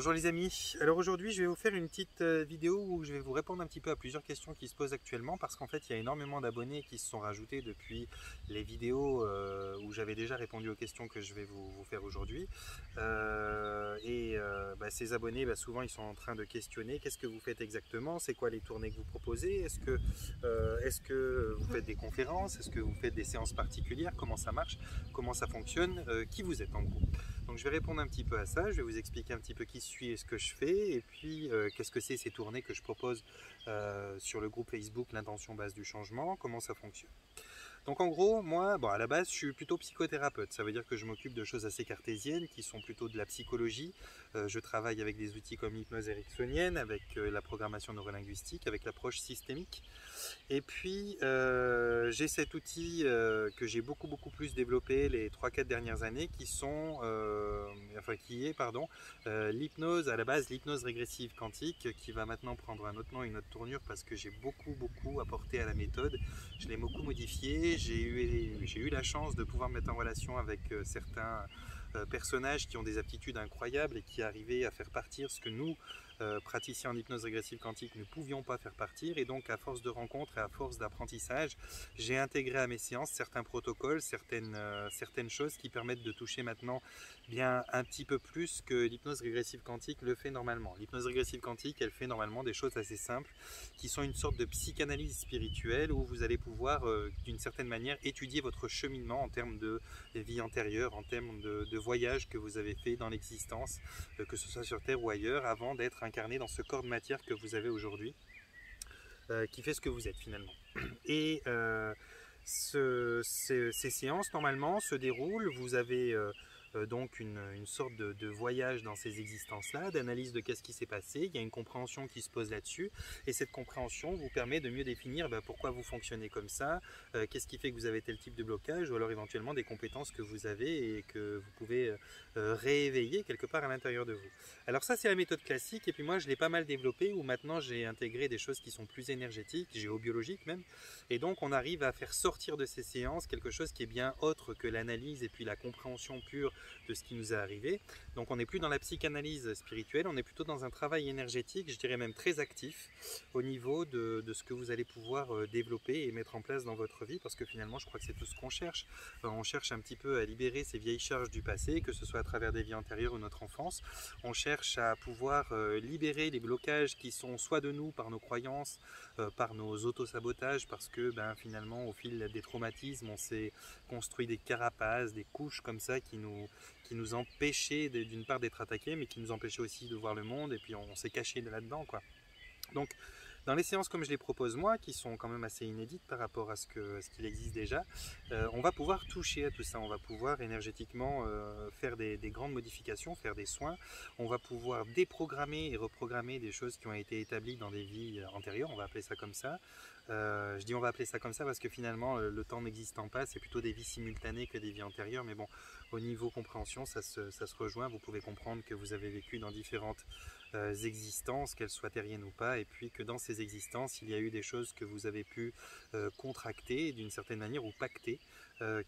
Bonjour les amis, alors aujourd'hui je vais vous faire une petite vidéo où je vais vous répondre un petit peu à plusieurs questions qui se posent actuellement parce qu'en fait il y a énormément d'abonnés qui se sont rajoutés depuis les vidéos où j'avais déjà répondu aux questions que je vais vous faire aujourd'hui. Ces abonnés souvent ils sont en train de questionner qu'est-ce que vous faites exactement, c'est quoi les tournées que vous proposez, est-ce que vous faites des conférences, est-ce que vous faites des séances particulières, comment ça marche, comment ça fonctionne, qui vous êtes en gros. Donc je vais répondre un petit peu à ça, je vais vous expliquer un petit peu qui je suis et ce que je fais, et puis qu'est-ce que c'est ces tournées que je propose sur le groupe Facebook L'intention base du changement, comment ça fonctionne. Donc en gros, moi, à la base, je suis plutôt psychothérapeute. Ça veut dire que je m'occupe de choses assez cartésiennes, qui sont plutôt de la psychologie. Je travaille avec des outils comme l'hypnose ericksonienne, avec la programmation neurolinguistique, avec l'approche systémique. Et puis, j'ai cet outil que j'ai beaucoup plus développé les 3-4 dernières années, l'hypnose, à la base, l'hypnose régressive quantique, qui va maintenant prendre un autre nom, une autre tournure, parce que j'ai beaucoup apporté à la méthode. Je l'ai beaucoup modifié. J'ai eu la chance de pouvoir me mettre en relation avec certains personnages qui ont des aptitudes incroyables et qui arrivaient à faire partir ce que nous, praticiens en hypnose régressive quantique, ne pouvions pas faire partir. Et donc à force de rencontres et à force d'apprentissage, j'ai intégré à mes séances certains protocoles, certaines choses qui permettent de toucher maintenant bien un petit peu plus que l'hypnose régressive quantique le fait normalement. L'hypnose régressive quantique, elle fait normalement des choses assez simples qui sont une sorte de psychanalyse spirituelle où vous allez pouvoir d'une certaine manière étudier votre cheminement en termes de vie antérieure, en termes de voyage que vous avez fait dans l'existence, que ce soit sur Terre ou ailleurs, avant d'être incarné dans ce corps de matière que vous avez aujourd'hui, qui fait ce que vous êtes finalement. Et ces séances normalement se déroulent, vous avez donc une sorte de voyage dans ces existences-là, d'analyse de qu'est-ce qui s'est passé, il y a une compréhension qui se pose là-dessus, et cette compréhension vous permet de mieux définir pourquoi vous fonctionnez comme ça, qu'est-ce qui fait que vous avez tel type de blocage, ou alors éventuellement des compétences que vous avez et que vous pouvez rééveiller quelque part à l'intérieur de vous. Alors ça c'est la méthode classique, et puis moi je l'ai pas mal développée, où maintenant j'ai intégré des choses qui sont plus énergétiques, géobiologiques même, et donc on arrive à faire sortir de ces séances quelque chose qui est bien autre que l'analyse et puis la compréhension pure de ce qui nous est arrivé. Donc on n'est plus dans la psychanalyse spirituelle, on est plutôt dans un travail énergétique, je dirais même très actif, au niveau de ce que vous allez pouvoir développer et mettre en place dans votre vie, parce que finalement je crois que c'est tout ce qu'on cherche. On cherche un petit peu à libérer ces vieilles charges du passé, que ce soit à travers des vies antérieures ou notre enfance. On cherche à pouvoir libérer les blocages qui sont soit de nous par nos croyances, par nos autosabotages, parce que finalement au fil des traumatismes on s'est construit des carapaces, des couches comme ça qui nous empêchaient d'une part d'être attaqués, mais qui nous empêchaient aussi de voir le monde, et puis on s'est caché là-dedans quoi. Donc dans les séances comme je les propose moi, qui sont quand même assez inédites par rapport à ce qu'il existe déjà, on va pouvoir toucher à tout ça, on va pouvoir énergétiquement faire des grandes modifications, faire des soins, on va pouvoir déprogrammer et reprogrammer des choses qui ont été établies dans des vies antérieures, on va appeler ça comme ça. Je dis on va appeler ça comme ça parce que finalement le temps n'existant pas, c'est plutôt des vies simultanées que des vies antérieures, mais bon, au niveau compréhension ça se rejoint, vous pouvez comprendre que vous avez vécu dans différentes existences, qu'elles soient terriennes ou pas, et puis que dans ces existences il y a eu des choses que vous avez pu contracter d'une certaine manière ou pacter,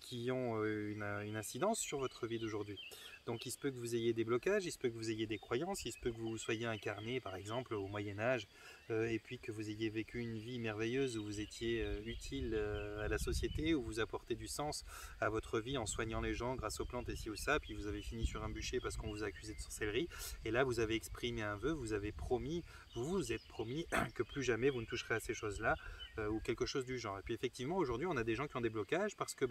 qui ont une incidence sur votre vie d'aujourd'hui. Donc il se peut que vous ayez des blocages, il se peut que vous ayez des croyances, il se peut que vous soyez incarné par exemple au Moyen-Âge, et puis que vous ayez vécu une vie merveilleuse où vous étiez utile à la société, où vous apportez du sens à votre vie en soignant les gens grâce aux plantes et ci ou ça, puis vous avez fini sur un bûcher parce qu'on vous a accusé de sorcellerie, et là vous avez exprimé un vœu, vous vous êtes promis que plus jamais vous ne toucherez à ces choses-là, ou quelque chose du genre. Et puis effectivement aujourd'hui on a des gens qui ont des blocages parce que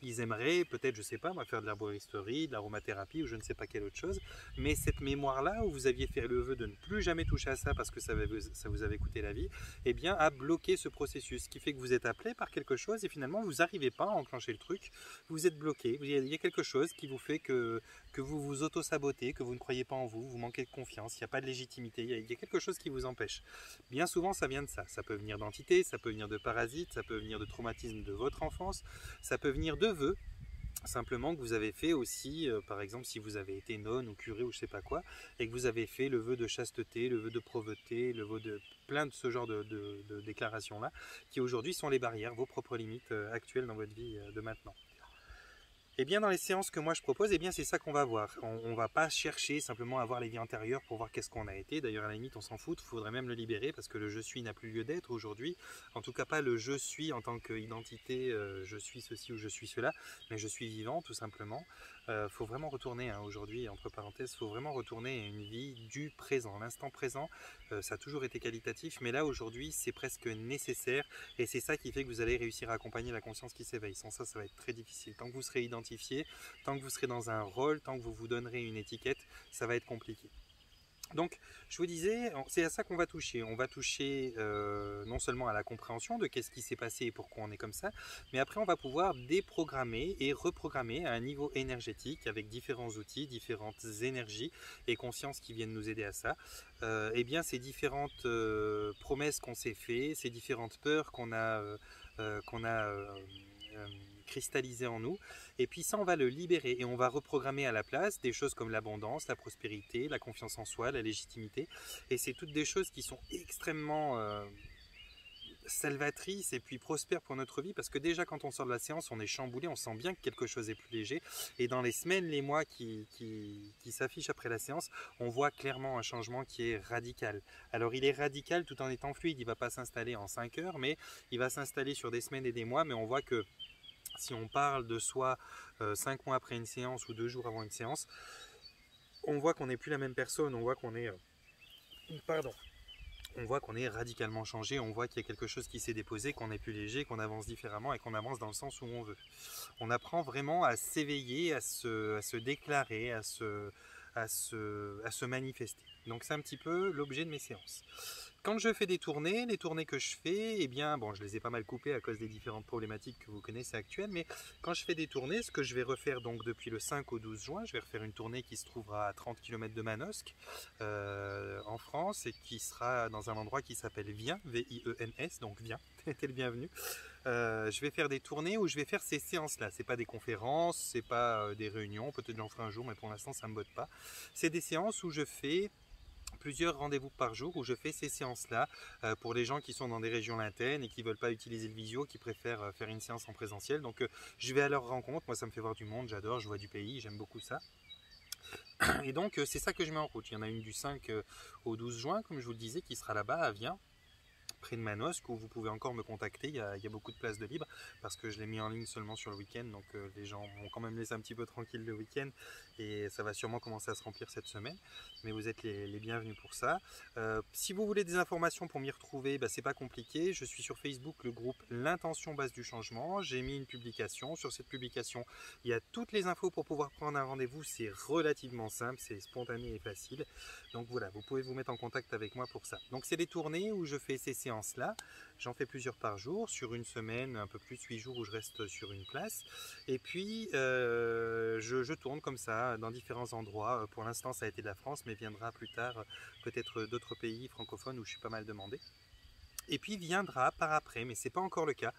ils aimeraient peut-être, je sais pas, faire de l'herboristerie, de l'aromathérapie ou je ne sais pas quelle autre chose, mais cette mémoire-là où vous aviez fait le vœu de ne plus jamais toucher à ça parce que ça vous avait coûté la vie, eh bien a bloqué ce processus, ce qui fait que vous êtes appelé par quelque chose et finalement vous n'arrivez pas à enclencher le truc, vous êtes bloqué, il y a quelque chose qui vous fait que vous vous auto-sabotez, que vous ne croyez pas en vous, vous manquez de confiance, il n'y a pas de légitimité, il y a quelque chose qui vous empêche. Bien souvent ça vient de ça peut venir d'entités, ça peut venir de parasites, ça peut venir de traumatismes de votre enfance, ça peut venir de vœux, simplement que vous avez fait aussi, par exemple si vous avez été nonne ou curé ou je sais pas quoi, et que vous avez fait le vœu de chasteté, le vœu de pauvreté, le vœu de plein de ce genre de déclarations là, qui aujourd'hui sont les barrières, vos propres limites actuelles dans votre vie de maintenant. Eh bien, dans les séances que moi je propose, eh bien, c'est ça qu'on va voir. On ne va pas chercher simplement à voir les vies antérieures pour voir qu'est-ce qu'on a été. D'ailleurs, à la limite, on s'en fout. Il faudrait même le libérer parce que le je suis n'a plus lieu d'être aujourd'hui. En tout cas, pas le je suis en tant qu'identité, je suis ceci ou je suis cela, mais je suis vivant, tout simplement. Faut vraiment retourner, hein, aujourd'hui, entre parenthèses, faut vraiment retourner à une vie du présent. L'instant présent, ça a toujours été qualitatif, mais là, aujourd'hui, c'est presque nécessaire. Et c'est ça qui fait que vous allez réussir à accompagner la conscience qui s'éveille. Sans ça, ça va être très difficile. Tant que vous serez identifié, tant que vous serez dans un rôle, tant que vous vous donnerez une étiquette, ça va être compliqué. Donc, je vous disais, c'est à ça qu'on va toucher. On va toucher non seulement à la compréhension de qu'est-ce qui s'est passé et pourquoi on est comme ça, mais après on va pouvoir déprogrammer et reprogrammer à un niveau énergétique avec différents outils, différentes énergies et consciences qui viennent nous aider à ça. Eh bien, ces différentes promesses qu'on s'est fait, ces différentes peurs qu'on a, cristallisées en nous, et puis ça on va le libérer et on va reprogrammer à la place des choses comme l'abondance, la prospérité, la confiance en soi, la légitimité, et c'est toutes des choses qui sont extrêmement salvatrices et puis prospères pour notre vie, parce que déjà quand on sort de la séance on est chamboulé, on sent bien que quelque chose est plus léger, et dans les semaines, les mois qui s'affichent après la séance, on voit clairement un changement qui est radical. Alors il est radical tout en étant fluide, il ne va pas s'installer en 5 heures, mais il va s'installer sur des semaines et des mois, mais on voit que si on parle de soi 5 mois après une séance ou 2 jours avant une séance, on voit qu'on n'est plus la même personne, on voit qu'on est... on voit qu'on est radicalement changé, on voit qu'il y a quelque chose qui s'est déposé, qu'on est plus léger, qu'on avance différemment et qu'on avance dans le sens où on veut. On apprend vraiment à s'éveiller, à se déclarer, à se manifester. Donc c'est un petit peu l'objet de mes séances. Quand je fais des tournées, les tournées que je fais, eh bien, bon, je les ai pas mal coupées à cause des différentes problématiques que vous connaissez actuelles, mais quand je fais des tournées, ce que je vais refaire donc depuis le 5 au 12 juin, je vais refaire une tournée qui se trouvera à 30 km de Manosque, en France, et qui sera dans un endroit qui s'appelle Viens, V-I-E-N-S, donc Viens, t'es le bienvenu. Je vais faire des tournées où je vais faire ces séances-là. C'est pas des conférences, c'est pas des réunions, peut-être j'en ferai un jour, mais pour l'instant ça me botte pas. C'est des séances où je fais plusieurs rendez-vous par jour, où je fais ces séances-là pour les gens qui sont dans des régions lointaines et qui ne veulent pas utiliser le visio, qui préfèrent faire une séance en présentiel. Donc je vais à leur rencontre, moi ça me fait voir du monde, j'adore, je vois du pays, j'aime beaucoup ça. Et donc c'est ça que je mets en route. Il y en a une du 5 au 12 juin, comme je vous le disais, qui sera là-bas à Viens, près de Manosque, où vous pouvez encore me contacter, il y a beaucoup de places de libre, parce que je l'ai mis en ligne seulement sur le week-end, donc les gens vont quand même laisser un petit peu tranquille le week-end, et ça va sûrement commencer à se remplir cette semaine, mais vous êtes les bienvenus pour ça. Si vous voulez des informations pour m'y retrouver, c'est pas compliqué, je suis sur Facebook, le groupe L'Intention Base du Changement, j'ai mis une publication, sur cette publication il y a toutes les infos pour pouvoir prendre un rendez-vous, c'est relativement simple, c'est spontané et facile, donc voilà, vous pouvez vous mettre en contact avec moi pour ça. Donc c'est des tournées où je fais ces séances-là, j'en fais plusieurs par jour, sur une semaine, un peu plus, 8 jours où je reste sur une place, et puis je tourne comme ça dans différents endroits. Pour l'instant ça a été de la France, mais viendra plus tard peut-être d'autres pays francophones où je suis pas mal demandé. Et puis viendra par après, mais c'est pas encore le cas,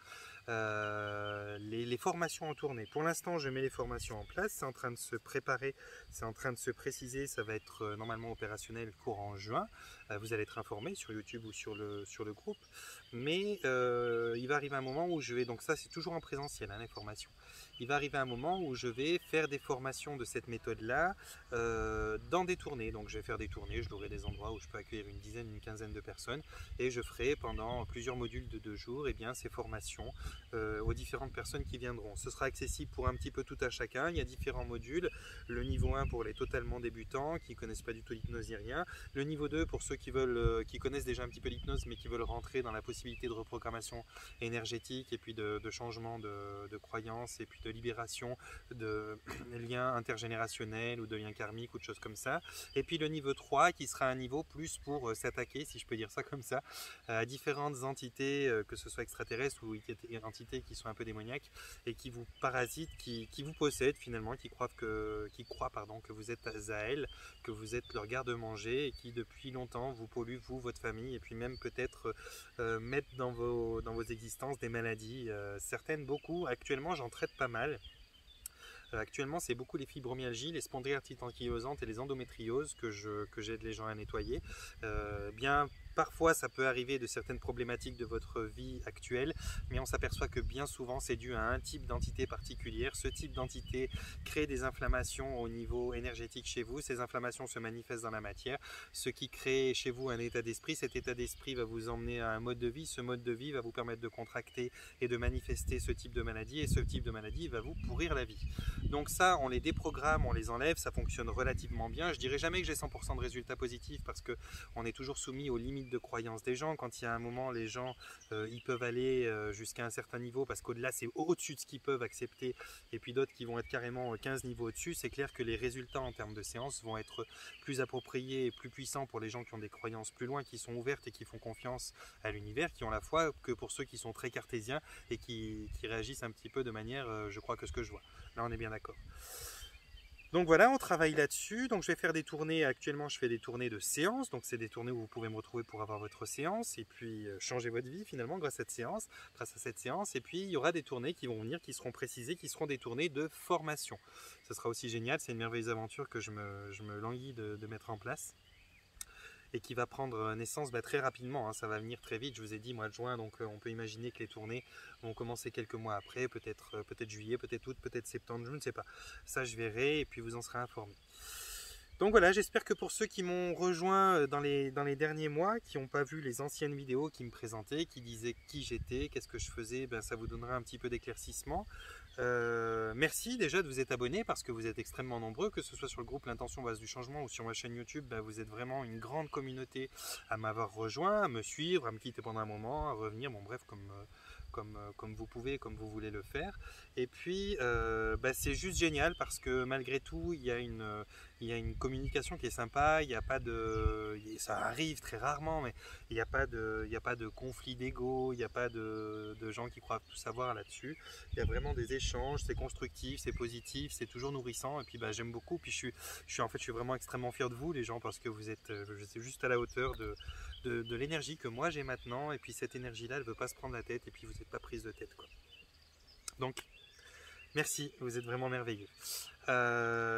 les formations en tournée. Pour l'instant, je mets les formations en place, c'est en train de se préparer, c'est en train de se préciser, ça va être normalement opérationnel courant juin. Vous allez être informé sur YouTube ou sur le groupe, mais il va arriver un moment où je vais, donc ça c'est toujours en présentiel, hein, les formations. Il va arriver un moment où je vais faire des formations de cette méthode-là dans des tournées. Donc je vais faire des tournées, je louerai des endroits où je peux accueillir une dizaine, une quinzaine de personnes, et je ferai pendant plusieurs modules de 2 jours ces formations aux différentes personnes qui viendront. Ce sera accessible pour un petit peu tout à chacun. Il y a différents modules. Le niveau 1 pour les totalement débutants qui ne connaissent pas du tout l'hypnose ni rien. Le niveau 2 pour ceux qui veulent, qui connaissent déjà un petit peu l'hypnose mais qui veulent rentrer dans la possibilité de reprogrammation énergétique et puis de changement de croyances et puis de libération de liens intergénérationnels ou de liens karmiques ou de choses comme ça. Et puis le niveau 3 qui sera un niveau plus pour s'attaquer, si je peux dire ça comme ça, à différentes entités, que ce soit extraterrestres ou entités qui sont un peu démoniaques et qui vous parasitent, qui vous possèdent finalement, qui croient que vous êtes à elles, que vous êtes leur garde-manger et qui depuis longtemps vous polluent, vous, votre famille, et puis même peut-être mettre dans vos existences des maladies, certaines, beaucoup. Actuellement j'en traite pas mal. Actuellement, c'est beaucoup les fibromyalgies, les spondylarthrite ankylosantes et les endométrioses que j'aide les gens à nettoyer. Bien parfois ça peut arriver de certaines problématiques de votre vie actuelle, mais on s'aperçoit que bien souvent c'est dû à un type d'entité particulière. Ce type d'entité crée des inflammations au niveau énergétique chez vous. Ces inflammations se manifestent dans la matière, ce qui crée chez vous un état d'esprit. Cet état d'esprit va vous emmener à un mode de vie. Ce mode de vie va vous permettre de contracter et de manifester ce type de maladie, et ce type de maladie va vous pourrir la vie. Donc ça, on les déprogramme, on les enlève, ça fonctionne relativement bien. Je dirais jamais que j'ai 100% de résultats positifs parce que on est toujours soumis aux limites de croyance des gens. Quand il y a un moment, les gens ils peuvent aller jusqu'à un certain niveau parce qu'au-delà c'est au-dessus de ce qu'ils peuvent accepter, et puis d'autres qui vont être carrément 15 niveaux au-dessus. C'est clair que les résultats en termes de séance vont être plus appropriés et plus puissants pour les gens qui ont des croyances plus loin, qui sont ouvertes et qui font confiance à l'univers, qui ont la foi, que pour ceux qui sont très cartésiens et qui réagissent un petit peu de manière je crois que ce que je vois. Là on est bien d'accord. Donc voilà, on travaille là-dessus. Donc je vais faire des tournées. Actuellement, je fais des tournées de séance. Donc c'est des tournées où vous pouvez me retrouver pour avoir votre séance et puis changer votre vie finalement grâce à cette séance. Et puis il y aura des tournées qui vont venir, qui seront précisées, qui seront des tournées de formation. Ce sera aussi génial. C'est une merveilleuse aventure que je me languis de mettre en place et qui va prendre naissance très rapidement, hein. Ça va venir très vite. Je vous ai dit mois de juin, donc on peut imaginer que les tournées vont commencer quelques mois après, peut-être juillet, peut-être août, peut-être septembre, je ne sais pas. Ça je verrai et puis vous en serez informé. Donc voilà, j'espère que pour ceux qui m'ont rejoint dans les derniers mois, qui n'ont pas vu les anciennes vidéos qui me présentaient, qui disaient qui j'étais, qu'est-ce que je faisais, ça vous donnera un petit peu d'éclaircissement. Merci déjà de vous être abonné parce que vous êtes extrêmement nombreux, que ce soit sur le groupe L'Intention Base du Changement ou sur ma chaîne YouTube. Vous êtes vraiment une grande communauté à m'avoir rejoint, à me suivre, à me quitter pendant un moment, à revenir, bon bref, comme vous pouvez, comme vous voulez le faire. Et puis c'est juste génial parce que malgré tout il y a une communication qui est sympa. Il n'y a pas de, ça arrive très rarement, mais il n'y a pas de conflit d'ego, il n'y a pas de gens qui croient tout savoir là-dessus. Il y a vraiment des échanges, c'est constructif, c'est positif, c'est toujours nourrissant. Et puis j'aime beaucoup. Puis je suis vraiment extrêmement fier de vous les gens, parce que vous êtes juste à la hauteur de l'énergie que moi j'ai maintenant. Et puis cette énergie là elle ne veut pas se prendre la tête, et puis vous n'êtes pas prise de tête, quoi. Donc merci, vous êtes vraiment merveilleux.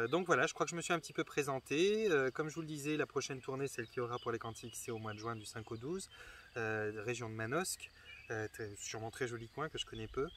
Donc voilà, je crois que je me suis un petit peu présenté. Comme je vous le disais, la prochaine tournée, celle qui aura pour les Quantiques, c'est au mois de juin du 5 au 12, région de Manosque, sûrement très joli coin que je connais peu.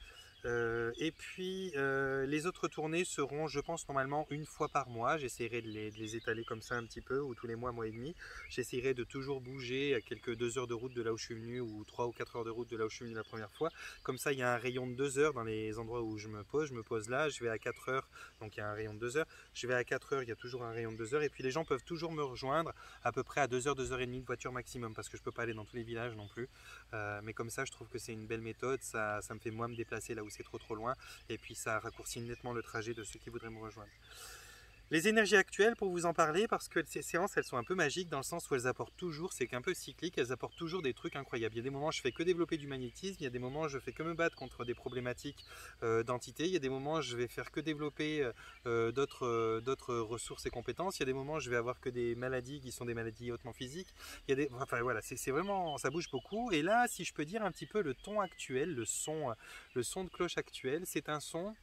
Et puis les autres tournées seront, je pense, normalement une fois par mois. J'essaierai de les étaler comme ça un petit peu, ou tous les mois, mois et demi. J'essaierai de toujours bouger à quelques 2 heures de route de là où je suis venu, ou 3 ou 4 heures de route de là où je suis venu la première fois. Comme ça, il y a un rayon de 2 heures dans les endroits où je me pose. Je me pose là, je vais à 4 heures, donc il y a un rayon de 2 heures. Je vais à 4 heures, il y a toujours un rayon de 2 heures. Et puis les gens peuvent toujours me rejoindre à peu près à 2 heures, 2 heures et demie de voiture maximum, parce que je ne peux pas aller dans tous les villages non plus. Mais comme ça, je trouve que c'est une belle méthode. Ça me fait moi me déplacer là où c'est trop loin, et puis ça raccourcit nettement le trajet de ceux qui voudraient me rejoindre. Les énergies actuelles, pour vous en parler, parce que ces séances, elles sont un peu magiques dans le sens où elles apportent toujours, c'est qu'un peu cyclique, elles apportent toujours des trucs incroyables. Il y a des moments où je fais que développer du magnétisme, il y a des moments où je fais que me battre contre des problématiques d'entités, il y a des moments où je vais faire que développer d'autres ressources et compétences, il y a des moments où je vais avoir que des maladies qui sont des maladies hautement physiques. Enfin voilà, c'est vraiment, ça bouge beaucoup. Et là, si je peux dire un petit peu le ton actuel, le son de cloche actuel, c'est un son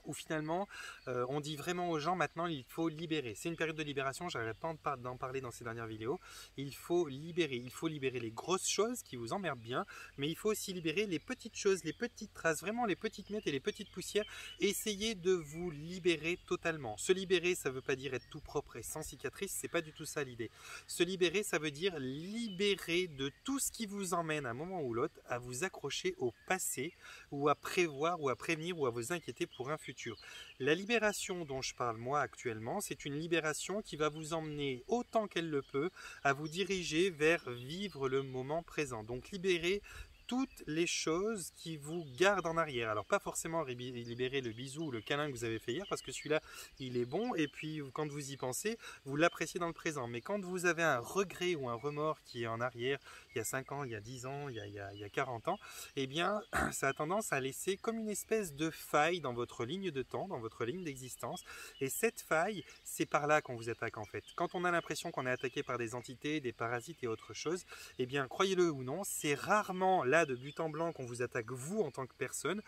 où finalement on dit vraiment aux gens maintenant il faut libérer. C'est une période de libération, j'arrête pas d'en parler dans ces dernières vidéos. Il faut libérer les grosses choses qui vous emmerdent bien, mais il faut aussi libérer les petites choses, les petites traces, vraiment les petites miettes et les petites poussières. Essayez de vous libérer totalement. Se libérer, ça ne veut pas dire être tout propre et sans cicatrice, c'est pas du tout ça l'idée. Se libérer, ça veut dire libérer de tout ce qui vous emmène à un moment ou l'autre à vous accrocher au passé, ou à prévoir, ou à prévenir, ou à vous inquiéter pour un futur. La libération dont je parle moi actuellement, c'est une libération qui va vous emmener autant qu'elle le peut à vous diriger vers vivre le moment présent. Donc libérer toutes les choses qui vous gardent en arrière. Alors pas forcément libérer le bisou ou le câlin que vous avez fait hier, parce que celui-là il est bon, et puis quand vous y pensez, vous l'appréciez dans le présent. Mais quand vous avez un regret ou un remords qui est en arrière, il y a 5 ans, il y a 10 ans, il y a 40 ans, eh bien ça a tendance à laisser comme une espèce de faille dans votre ligne de temps, dans votre ligne d'existence. Et cette faille, c'est par là qu'on vous attaque en fait. Quand on a l'impression qu'on est attaqué par des entités, des parasites et autre chose, eh bien croyez-le ou non, c'est rarement là de but en blanc qu'on vous attaque vous en tant que personne.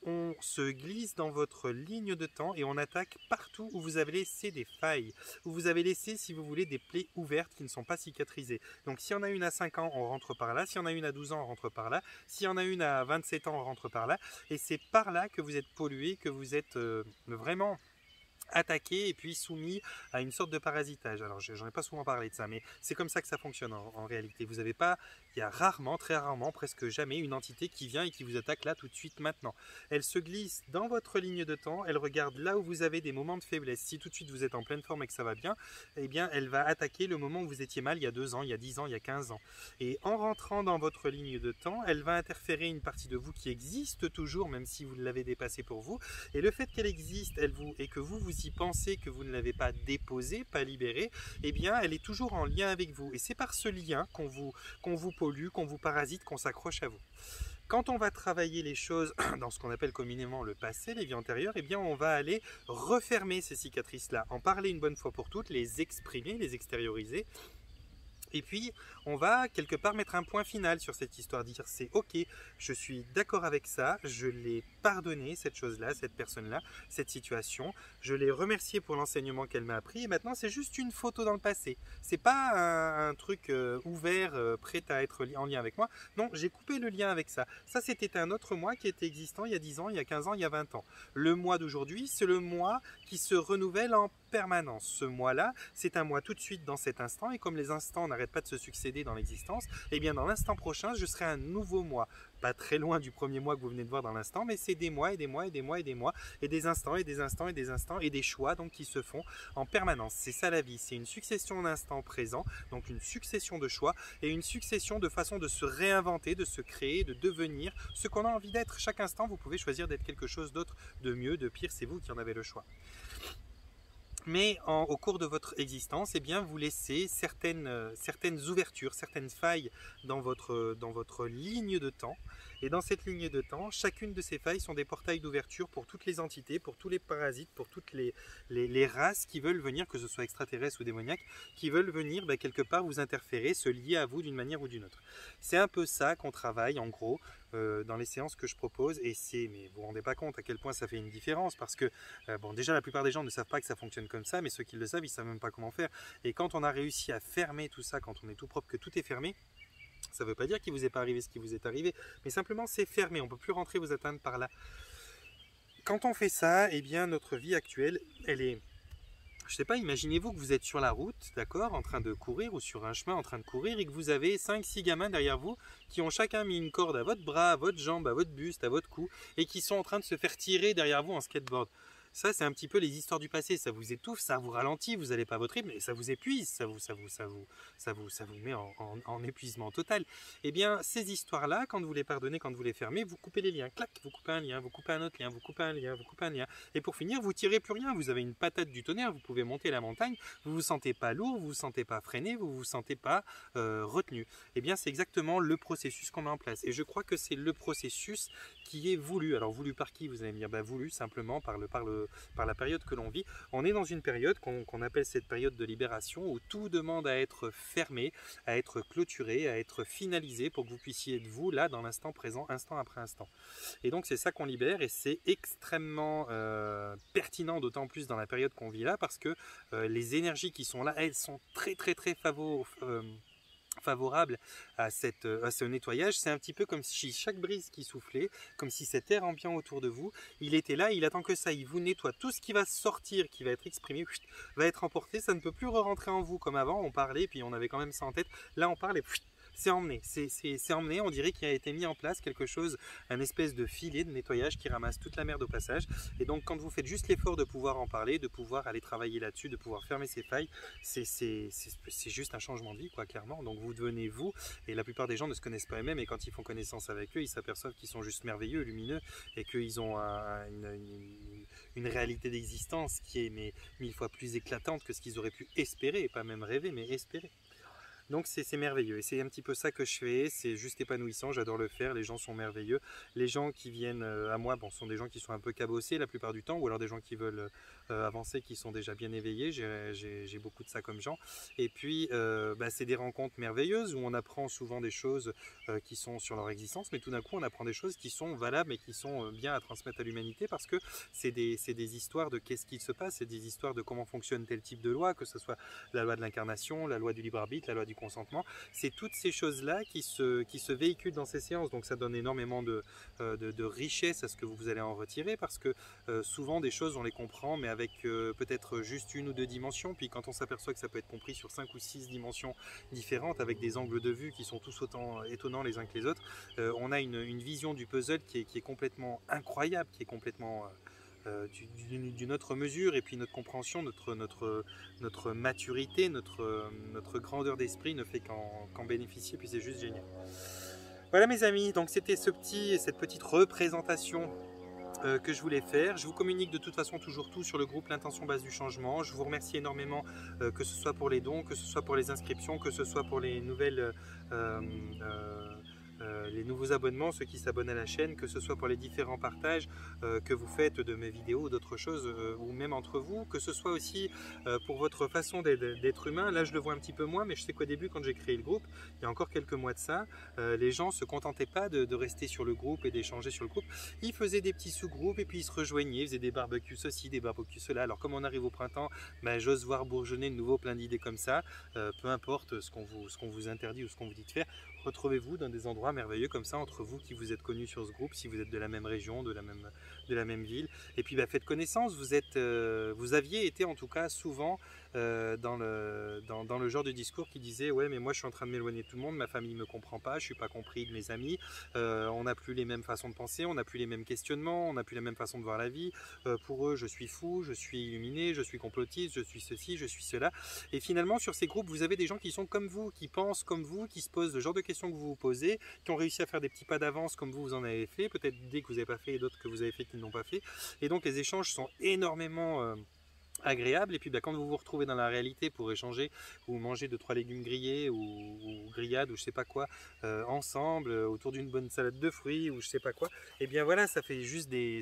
on se glisse dans votre ligne de temps et on attaque partout où vous avez laissé des failles, où vous avez laissé, si vous voulez, des plaies ouvertes qui ne sont pas cicatrisées. Donc si on a une à 5 ans, on rentre par là, si on a une à 12 ans, on rentre par là, si on a une à 27 ans, on rentre par là, et c'est par là que vous êtes pollué, que vous êtes vraiment attaqué et puis soumis à une sorte de parasitage. Alors j'en ai pas souvent parlé de ça, mais c'est comme ça que ça fonctionne en réalité. Vous avez pas, il y a rarement, très rarement, presque jamais une entité qui vient et qui vous attaque là tout de suite maintenant. Elle se glisse dans votre ligne de temps, elle regarde là où vous avez des moments de faiblesse. Si tout de suite vous êtes en pleine forme et que ça va bien, eh bien elle va attaquer le moment où vous étiez mal il y a 2 ans, il y a 10 ans, il y a 15 ans. Et en rentrant dans votre ligne de temps, elle va interférer une partie de vous qui existe toujours, même si vous l'avez dépassée pour vous. Et le fait qu'elle existe, et que vous y pensez, que vous ne l'avez pas déposée, pas libérée, eh bien elle est toujours en lien avec vous. Et c'est par ce lien qu'on vous pollue, qu'on vous parasite, qu'on s'accroche à vous. Quand on va travailler les choses dans ce qu'on appelle communément le passé, les vies antérieures, eh bien on va aller refermer ces cicatrices-là, en parler une bonne fois pour toutes, les exprimer, les extérioriser. Et puis, on va quelque part mettre un point final sur cette histoire, dire c'est ok, je suis d'accord avec ça, je l'ai pardonné, cette chose-là, cette personne-là, cette situation, je l'ai remercié pour l'enseignement qu'elle m'a appris, et maintenant c'est juste une photo dans le passé. C'est pas un truc ouvert, prêt à être en lien avec moi. Non, j'ai coupé le lien avec ça. Ça, c'était un autre moi qui était existant il y a 10 ans, il y a 15 ans, il y a 20 ans. Le moi d'aujourd'hui, c'est le moi qui se renouvelle en permanence. Ce moi-là, c'est un moi tout de suite dans cet instant, et comme les instants n'arrêtent pas de se succéder dans l'existence, et bien dans l'instant prochain, je serai un nouveau moi. Pas très loin du premier mois que vous venez de voir dans l'instant, mais c'est des mois et des mois et des mois et des mois, et des instants et des instants et des instants, et des choix donc qui se font en permanence. C'est ça la vie, c'est une succession d'instants présents, donc une succession de choix, et une succession de façons de se réinventer, de se créer, de devenir ce qu'on a envie d'être. Chaque instant, vous pouvez choisir d'être quelque chose d'autre, de mieux, de pire, c'est vous qui en avez le choix. Mais au cours de votre existence, eh bien, vous laissez certaines ouvertures, certaines failles dans votre ligne de temps. Et dans cette ligne de temps, chacune de ces failles sont des portails d'ouverture pour toutes les entités, pour tous les parasites, pour toutes les races qui veulent venir, que ce soit extraterrestres ou démoniaques, qui veulent venir quelque part vous interférer, se lier à vous d'une manière ou d'une autre. C'est un peu ça qu'on travaille en gros dans les séances que je propose, et mais vous vous rendez pas compte à quel point ça fait une différence, parce que bon, déjà la plupart des gens ne savent pas que ça fonctionne comme ça, mais ceux qui le savent, ils savent même pas comment faire. Et quand on a réussi à fermer tout ça, quand on est tout propre, que tout est fermé, ça ne veut pas dire qu'il ne vous est pas arrivé ce qui vous est arrivé, mais simplement c'est fermé, on ne peut plus rentrer vous atteindre par là. Quand on fait ça, eh bien notre vie actuelle, elle est... Je sais pas, imaginez-vous que vous êtes sur la route, d'accord, en train de courir, ou sur un chemin en train de courir, et que vous avez 5-6 gamins derrière vous qui ont chacun mis une corde à votre bras, à votre jambe, à votre buste, à votre cou, et qui sont en train de se faire tirer derrière vous en skateboard. Ça, c'est un petit peu les histoires du passé. Ça vous étouffe, ça vous ralentit, vous n'allez pas à votre rythme, et ça vous épuise, ça vous met en épuisement total. Eh bien, ces histoires-là, quand vous les pardonnez, quand vous les fermez, vous coupez les liens. Clac, vous coupez un lien, vous coupez un autre lien, vous coupez un lien, vous coupez un lien. Et pour finir, vous tirez plus rien. Vous avez une patate du tonnerre, vous pouvez monter la montagne, vous vous sentez pas lourd, vous vous sentez pas freiné, vous vous sentez pas retenu. Eh bien, c'est exactement le processus qu'on met en place. Et je crois que c'est le processus qui est voulu. Alors, voulu par qui? Vous allez me dire, voulu simplement par la période que l'on vit. On est dans une période qu'on appelle cette période de libération, où tout demande à être fermé, à être clôturé, à être finalisé pour que vous puissiez être vous là dans l'instant présent, instant après instant. Et donc c'est ça qu'on libère, et c'est extrêmement pertinent, d'autant plus dans la période qu'on vit là, parce que les énergies qui sont là, elles sont très favorable à ce nettoyage. C'est un petit peu comme si chaque brise qui soufflait, comme si cet air ambiant autour de vous, il était là, il attend que ça, il vous nettoie. Tout ce qui va sortir, qui va être exprimé, va être emporté, ça ne peut plus re-rentrer en vous comme avant, on parlait, puis on avait quand même ça en tête. Là on parle et c'est emmené, c'est emmené, on dirait qu'il a été mis en place quelque chose, un espèce de filet de nettoyage qui ramasse toute la merde au passage. Et donc quand vous faites juste l'effort de pouvoir en parler, de pouvoir aller travailler là-dessus, de pouvoir fermer ces failles, c'est juste un changement de vie, quoi, clairement. Donc vous devenez vous, et la plupart des gens ne se connaissent pas eux-mêmes, et quand ils font connaissance avec eux, ils s'aperçoivent qu'ils sont juste merveilleux, lumineux, et qu'ils ont une réalité d'existence qui est 1000 fois plus éclatante que ce qu'ils auraient pu espérer, et pas même rêver, mais espérer. Donc c'est merveilleux et c'est un petit peu ça que je fais, c'est juste épanouissant, j'adore le faire, les gens sont merveilleux. Les gens qui viennent à moi, bon, sont des gens qui sont un peu cabossés la plupart du temps, ou alors des gens qui veulent avancer, qui sont déjà bien éveillés, j'ai beaucoup de ça comme gens. Et puis c'est des rencontres merveilleuses où on apprend souvent des choses qui sont sur leur existence, mais tout d'un coup on apprend des choses qui sont valables et qui sont bien à transmettre à l'humanité parce que c'est des histoires de qu'est-ce qui se passe, c'est des histoires de comment fonctionne tel type de loi, que ce soit la loi de l'incarnation, la loi du libre arbitre, la loi du consentement. C'est toutes ces choses-là qui se véhiculent dans ces séances, donc ça donne énormément de richesse à ce que vous allez en retirer parce que souvent des choses on les comprend mais avec peut-être juste une ou deux dimensions, puis quand on s'aperçoit que ça peut être compris sur 5 ou 6 dimensions différentes avec des angles de vue qui sont tous autant étonnants les uns que les autres, on a une vision du puzzle qui est complètement incroyable, qui est complètement d'une autre mesure, et puis notre compréhension, notre maturité, notre grandeur d'esprit ne fait qu'en bénéficier, puis c'est juste génial. Voilà mes amis, donc c'était cette petite représentation que je voulais faire. Je vous communique de toute façon toujours tout sur le groupe L'Intention Base du Changement. Je vous remercie énormément, que ce soit pour les dons, que ce soit pour les inscriptions, que ce soit pour les les nouveaux abonnements, ceux qui s'abonnent à la chaîne, que ce soit pour les différents partages que vous faites de mes vidéos ou d'autres choses, ou même entre vous, que ce soit aussi pour votre façon d'être humain. Là je le vois un petit peu moins, mais je sais qu'au début quand j'ai créé le groupe, il y a encore quelques mois de ça, les gens ne se contentaient pas de rester sur le groupe et d'échanger sur le groupe. Ils faisaient des petits sous-groupes et puis ils se rejoignaient, ils faisaient des barbecues ceci, des barbecues cela. Alors comme on arrive au printemps, j'ose voir bourgeonner de nouveau plein d'idées comme ça. Peu importe ce qu'on vous interdit ou ce qu'on vous dit de faire, retrouvez-vous dans des endroits merveilleux comme ça entre vous qui vous êtes connus sur ce groupe, si vous êtes de la même région, de la même ville. Et puis faites connaissance, vous aviez été en tout cas souvent dans le genre de discours qui disait ouais mais moi je suis en train de m'éloigner de tout le monde, ma famille ne me comprend pas, je suis pas compris de mes amis, on n'a plus les mêmes façons de penser, on n'a plus les mêmes questionnements, on n'a plus la même façon de voir la vie, pour eux je suis fou, je suis illuminé, je suis complotiste, je suis ceci, je suis cela. Et finalement sur ces groupes vous avez des gens qui sont comme vous, qui pensent comme vous, qui se posent le genre de questions que vous vous posez, qui ont réussi à faire des petits pas d'avance comme vous en avez fait, peut-être des que vous n'avez pas fait et d'autres que vous avez fait qui ne l'ont pas fait. Et donc les échanges sont énormément agréable. Et puis quand vous vous retrouvez dans la réalité pour échanger ou manger 2-3 légumes grillés ou grillades ou je sais pas quoi ensemble autour d'une bonne salade de fruits ou je sais pas quoi, et bien voilà, ça fait juste des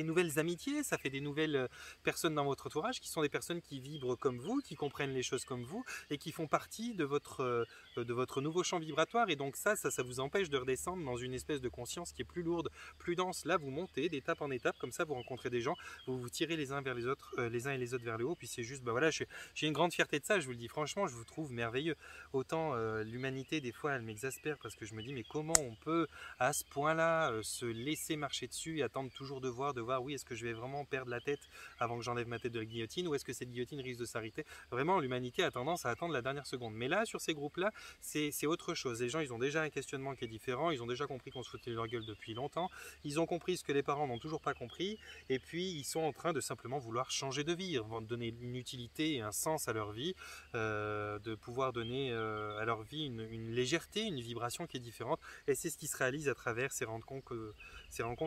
nouvelles amitiés, ça fait des nouvelles personnes dans votre entourage qui sont des personnes qui vibrent comme vous, qui comprennent les choses comme vous et qui font partie de votre nouveau champ vibratoire. Et donc ça vous empêche de redescendre dans une espèce de conscience qui est plus lourde, plus dense. Là vous montez d'étape en étape comme ça, vous rencontrez des gens, vous vous tirez les uns vers les autres, les uns et les autres vers le haut, puis c'est juste, voilà, j'ai une grande fierté de ça, je vous le dis franchement, je vous trouve merveilleux. Autant l'humanité, des fois, elle m'exaspère parce que je me dis, mais comment on peut à ce point-là se laisser marcher dessus et attendre toujours de voir, oui, est-ce que je vais vraiment perdre la tête avant que j'enlève ma tête de la guillotine, ou est-ce que cette guillotine risque de s'arrêter? Vraiment, l'humanité a tendance à attendre la dernière seconde. Mais là, sur ces groupes-là, c'est autre chose. Les gens, ils ont déjà un questionnement qui est différent, ils ont déjà compris qu'on se foutait de leur gueule depuis longtemps, ils ont compris ce que les parents n'ont toujours pas compris, et puis ils sont en train de simplement vouloir changer de vie, de donner une utilité et un sens à leur vie, de pouvoir donner à leur vie une légèreté, une vibration qui est différente. Et c'est ce qui se réalise à travers ces rencontres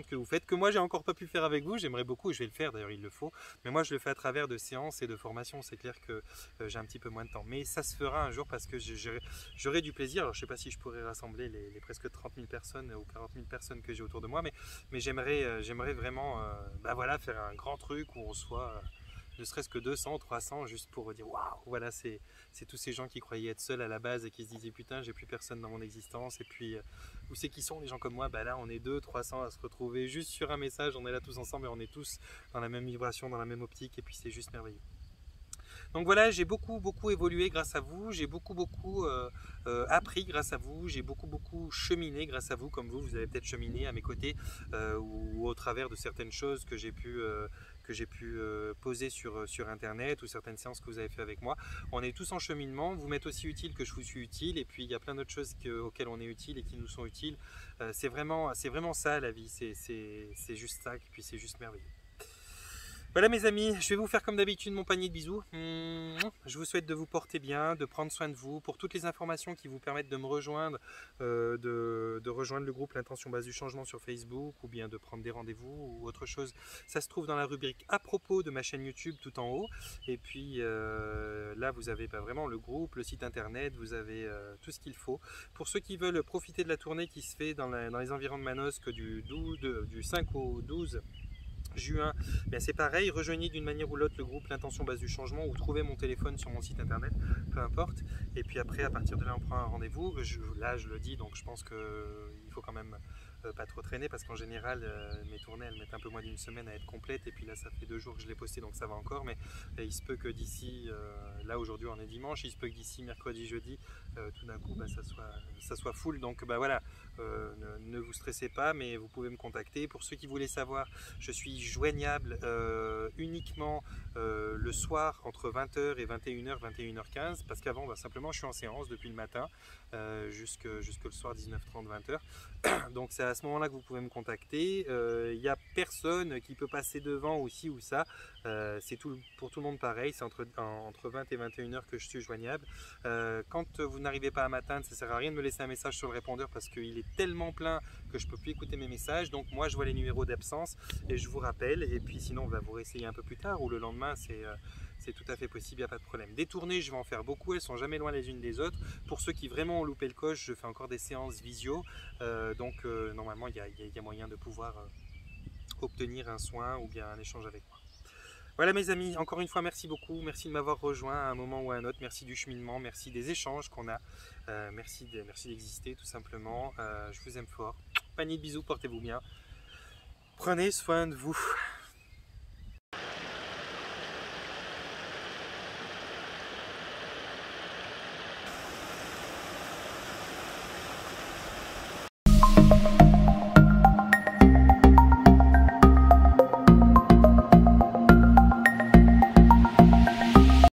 que vous faites, que moi j'ai encore pas pu faire avec vous. J'aimerais beaucoup, et je vais le faire d'ailleurs, il le faut, mais moi je le fais à travers de séances et de formations. C'est clair que j'ai un petit peu moins de temps, mais ça se fera un jour parce que j'aurai du plaisir. Alors je sais pas si je pourrais rassembler les presque 30 000 personnes ou 40 000 personnes que j'ai autour de moi, mais j'aimerais vraiment voilà, faire un grand truc où on soit ne serait-ce que 200, 300, juste pour dire waouh, voilà, c'est tous ces gens qui croyaient être seuls à la base et qui se disaient putain, j'ai plus personne dans mon existence. Et puis où c'est qui sont les gens comme moi? Là on est 200, 300 à se retrouver juste sur un message, on est là tous ensemble et on est tous dans la même vibration, dans la même optique, et puis c'est juste merveilleux. Donc voilà, j'ai beaucoup évolué grâce à vous, j'ai beaucoup appris grâce à vous, j'ai beaucoup cheminé grâce à vous, comme vous avez peut-être cheminé à mes côtés ou au travers de certaines choses que j'ai pu poser sur internet, ou certaines séances que vous avez fait avec moi. On est tous en cheminement, vous m'êtes aussi utile que je vous suis utile, et puis il y a plein d'autres choses auxquelles on est utile et qui nous sont utiles. C'est vraiment ça la vie, c'est juste ça, et puis c'est juste merveilleux. Voilà mes amis, je vais vous faire comme d'habitude mon panier de bisous. Je vous souhaite de vous porter bien, de prendre soin de vous. Pour toutes les informations qui vous permettent de me rejoindre, de rejoindre le groupe L'Intention Base du Changement sur Facebook, ou bien de prendre des rendez-vous ou autre chose, ça se trouve dans la rubrique à propos de ma chaîne YouTube tout en haut. Et puis là vous avez vraiment le groupe, le site internet, vous avez tout ce qu'il faut. Pour ceux qui veulent profiter de la tournée qui se fait dans les environs de Manosque du 5 au 12 juin, c'est pareil, rejoignez d'une manière ou l'autre le groupe L'Intention Base du Changement ou trouvez mon téléphone sur mon site internet, peu importe. Et puis après, à partir de là, on prend un rendez-vous. Là, je le dis, donc je pense qu'il faut quand même pas trop traîner parce qu'en général, mes tournées, elles mettent un peu moins d'une semaine à être complètes. Et puis là, ça fait 2 jours que je l'ai posté, donc ça va encore. Mais il se peut que d'ici, là aujourd'hui, on est dimanche, il se peut que d'ici mercredi, jeudi, tout d'un coup, ça soit full. Donc voilà, ne vous stressez pas, mais vous pouvez me contacter. Pour ceux qui voulaient savoir, je suis joignable uniquement le soir entre 20h et 21h, 21h15 parce qu'avant simplement je suis en séance depuis le matin jusque le soir 19h30, 20h. Donc c'est à ce moment là que vous pouvez me contacter. Il n'y a personne qui peut passer devant ou ci ou ça. C'est pour tout le monde pareil, c'est entre 20 et 21h que je suis joignable. Quand vous n'arrivez pas à m'atteindre, ça ne sert à rien de me laisser un message sur le répondeur parce qu'il est tellement plein que je ne peux plus écouter mes messages. Donc moi je vois les numéros d'absence et je vous rappelle, et puis sinon on va vous réessayer un peu plus tard ou le lendemain, c'est tout à fait possible, il n'y a pas de problème. Des tournées, je vais en faire beaucoup, elles sont jamais loin les unes des autres. Pour ceux qui vraiment ont loupé le coche, je fais encore des séances visio, donc normalement il y a moyen de pouvoir obtenir un soin ou bien un échange avec moi. Voilà mes amis, encore une fois merci beaucoup, merci de m'avoir rejoint à un moment ou à un autre, merci du cheminement, merci des échanges qu'on a, merci d'exister tout simplement, je vous aime fort. Panier de bisous, portez-vous bien, prenez soin de vous.